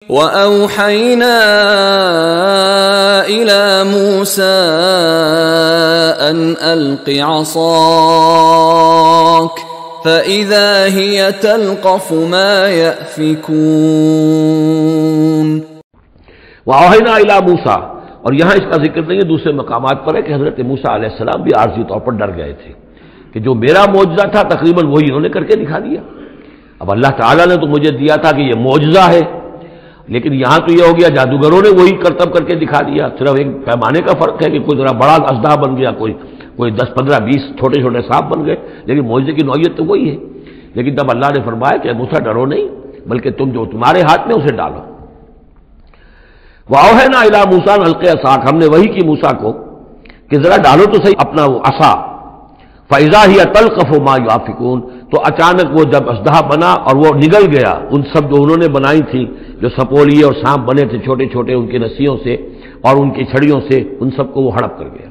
وَأَوْحَيْنَا إِلَى مُوسَىٰ أَنْ أَلْقِ عَصَاكَ فَإِذَا هِيَ تَلْقَفُ مَا يَأْفِكُونَ۔ وَأَوْحَيْنَا إِلَى مُوسَىٰ، اور یہاں اس کا ذکر نہیں ہے، دوسرے مقامات پر ہے کہ حضرت موسیٰ علیہ السلام بھی عارضی طور پر ڈر گئے تھے کہ جو میرا معجزہ تھا تقریباً وہی انہوں نے کر کے دکھا دیا۔ اب اللہ تعالیٰ نے تو مجھے دیا تھا کہ یہ معجزہ ہے، لیکن یہاں تو یہ ہو گیا جادوگروں نے وہی کرتب کر کے دکھا دیا۔ صرف ایک پیمانے کا فرق ہے کہ کوئی ذرا بڑا اژدہا بن گیا، کوئی 10 15 20 چھوٹے چھوٹے سانپ بن گئے، لیکن معجزے کی نوعیت تو وہی ہے۔ لیکن تب اللہ نے فرمایا کہ موسیٰ ڈرو نہیں، بلکہ تم جو تمہارے ہاتھ میں اسے ڈالو۔ وَأَوْحَيْنَا إِلَىٰ مُوسَىٰ أَنْ أَلْقِ عَصَاكَ، ہم نے وہی کی موسیٰ کو کہ ذرا ڈالو تو صحیح اپنا وہ عصا۔ فَإِذَا هِيَ تَلْقَفُ مَا يَأْفِكُونَ، تو اچانک وہ جب اژدہا بنا اور وہ نگل گیا ان سب جو انہوں نے بنائی تھی، جو سپولیے اور سانپ بنے تھے چھوٹے چھوٹے ان کی رسیوں سے اور ان کی چھڑیوں سے، ان سب کو وہ ہڑپ کر گیا۔